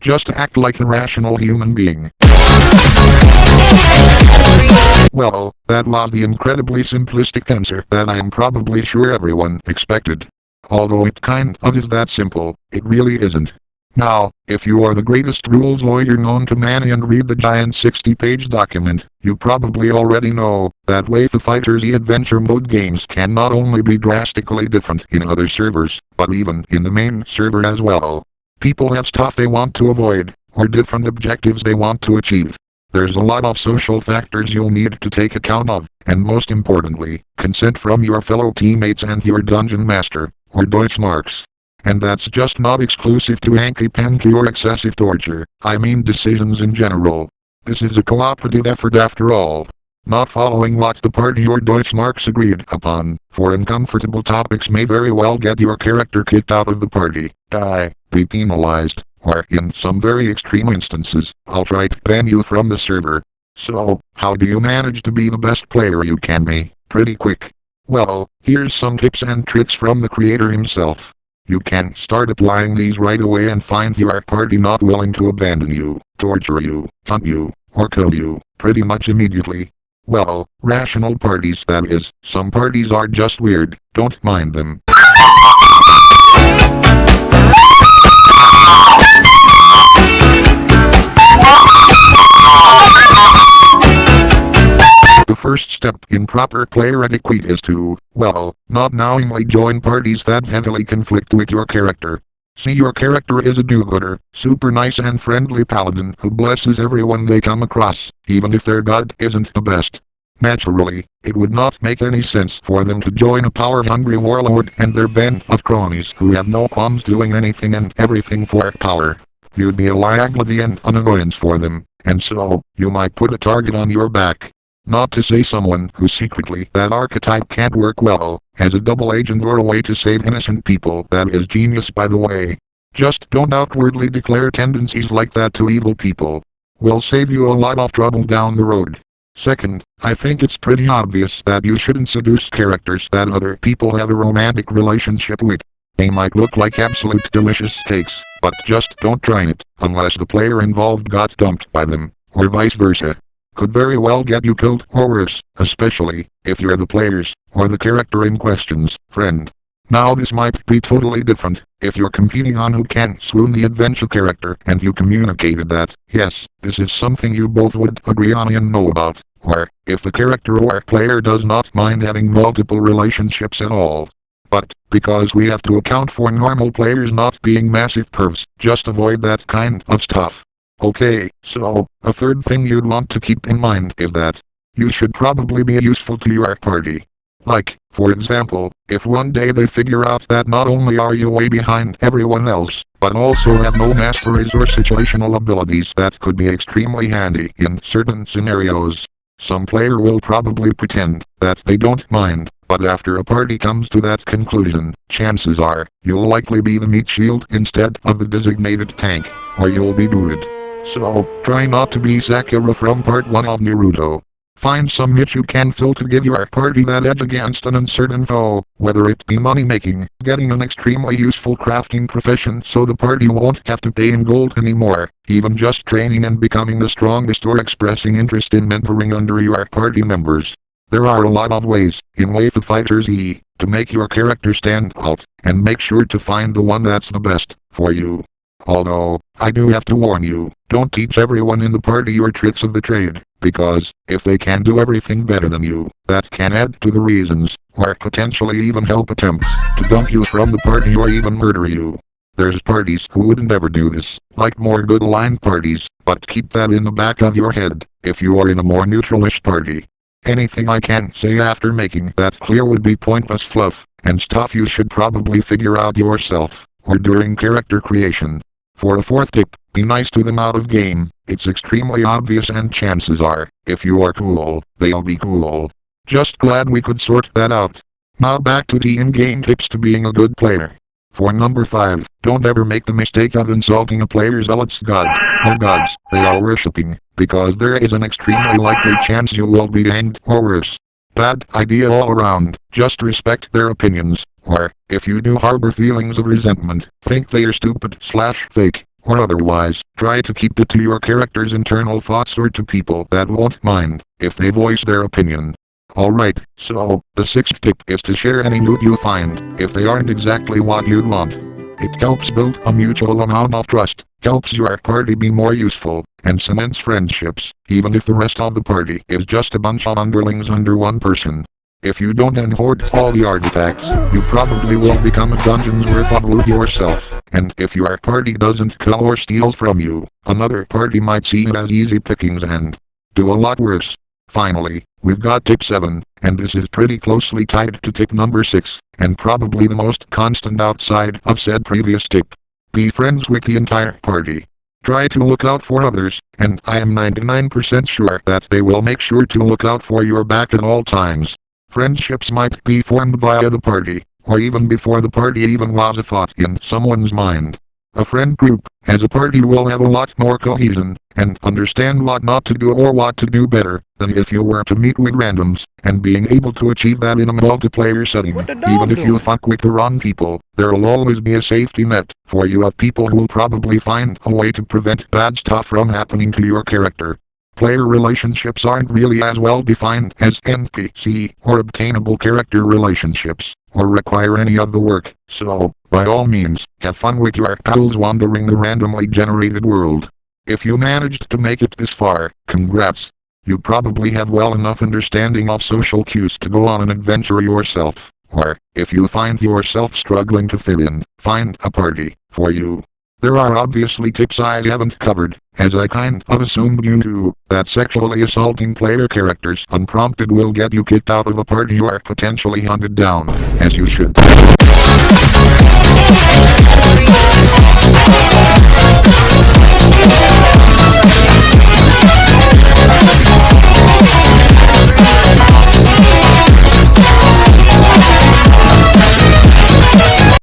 Just act like a rational human being. Well, that was the incredibly simplistic answer that I am probably sure everyone expected. Although it kind of is that simple, it really isn't. Now, if you are the greatest rules lawyer known to man and read the giant 60-page document, you probably already know that Waifu FighterZ adventure mode games can not only be drastically different in other servers, but even in the main server as well. People have stuff they want to avoid, or different objectives they want to achieve. There's a lot of social factors you'll need to take account of, and most importantly, consent from your fellow teammates and your dungeon master, or Deutschmarks. And that's just not exclusive to hanky-panky or excessive torture, I mean decisions in general. This is a cooperative effort after all. Not following what the party or Deutschmarks agreed upon, for uncomfortable topics may very well get your character kicked out of the party, die, be penalized, or in some very extreme instances, outright ban you from the server. So, how do you manage to be the best player you can be, pretty quick? Well, here's some tips and tricks from the creator himself. You can start applying these right away and find your party not willing to abandon you, torture you, hunt you, or kill you, pretty much immediately. Well, rational parties that is. Some parties are just weird, don't mind them. The first step in proper player etiquette is to, well, not knowingly join parties that heavily conflict with your character. See, your character is a do-gooder, super nice and friendly paladin who blesses everyone they come across, even if their god isn't the best. Naturally, it would not make any sense for them to join a power-hungry warlord and their band of cronies who have no qualms doing anything and everything for power. You'd be a liability and an annoyance for them, and so, you might put a target on your back. Not to say someone who secretly that archetype can't work well, as a double agent or a way to save innocent people. That is genius, by the way. Just don't outwardly declare tendencies like that to evil people. Will save you a lot of trouble down the road. Second, I think it's pretty obvious that you shouldn't seduce characters that other people have a romantic relationship with. They might look like absolute delicious cakes, but just don't try it, unless the player involved got dumped by them, or vice versa. Could very well get you killed or worse, especially if you're the player's, or the character in question's, friend. Now this might be totally different if you're competing on who can swoon the adventure character and you communicated that, yes, this is something you both would agree on and know about, or if the character or player does not mind having multiple relationships at all. But, because we have to account for normal players not being massive pervs, just avoid that kind of stuff. Okay, so, a third thing you'd want to keep in mind is that you should probably be useful to your party. Like, for example, if one day they figure out that not only are you way behind everyone else, but also have no masteries or situational abilities that could be extremely handy in certain scenarios. Some player will probably pretend that they don't mind, but after a party comes to that conclusion, chances are, you'll likely be the meat shield instead of the designated tank, or you'll be booted. So, try not to be Sakura from part 1 of Naruto. Find some niche you can fill to give your party that edge against an uncertain foe, whether it be money-making, getting an extremely useful crafting profession so the party won't have to pay in gold anymore, even just training and becoming the strongest or expressing interest in mentoring under your party members. There are a lot of ways, in Waifu FighterZ, to make your character stand out, and make sure to find the one that's the best for you. Although, I do have to warn you, don't teach everyone in the party your tricks of the trade, because, if they can do everything better than you, that can add to the reasons, or potentially even help attempts, to dump you from the party or even murder you. There's parties who wouldn't ever do this, like more good-aligned parties, but keep that in the back of your head, if you are in a more neutralish party. Anything I can say after making that clear would be pointless fluff, and stuff you should probably figure out yourself, or during character creation. For a fourth tip, be nice to them out of game. It's extremely obvious and chances are, if you are cool, they'll be cool. Just glad we could sort that out. Now back to the in-game tips to being a good player. For number 5, don't ever make the mistake of insulting a player's zealot's god, or gods they are worshipping, because there is an extremely likely chance you will be hanged or worse. Bad idea all around. Just respect their opinions, or, if you do harbor feelings of resentment, think they are stupid/fake, or otherwise, try to keep it to your character's internal thoughts or to people that won't mind if they voice their opinion. Alright, so, the sixth tip is to share any loot you find, if they aren't exactly what you'd want. It helps build a mutual amount of trust, helps your party be more useful, and cements friendships, even if the rest of the party is just a bunch of underlings under one person. If you don't hoard all the artifacts, you probably will become a dungeon's worth of loot yourself, and if your party doesn't kill or steal from you, another party might see it as easy pickings and do a lot worse. Finally, we've got tip 7, and this is pretty closely tied to tip number 6, and probably the most constant outside of said previous tip. Be friends with the entire party. Try to look out for others, and I am 99% sure that they will make sure to look out for your back at all times. Friendships might be formed via the party, or even before the party even was a thought in someone's mind. A friend group, as a party, will have a lot more cohesion, and understand what not to do or what to do better, than if you were to meet with randoms, and being able to achieve that in a multiplayer setting. Even if you fuck with the wrong people, there'll always be a safety net, for you of people who'll probably find a way to prevent bad stuff from happening to your character. Player relationships aren't really as well defined as NPC or obtainable character relationships, or require any of the work, so, by all means, have fun with your pals wandering the randomly generated world. If you managed to make it this far, congrats. You probably have well enough understanding of social cues to go on an adventure yourself, or, if you find yourself struggling to fit in, find a party for you. There are obviously tips I haven't covered, as I kind of assumed you knew, that sexually assaulting player characters unprompted will get you kicked out of a party or potentially hunted down, as you should.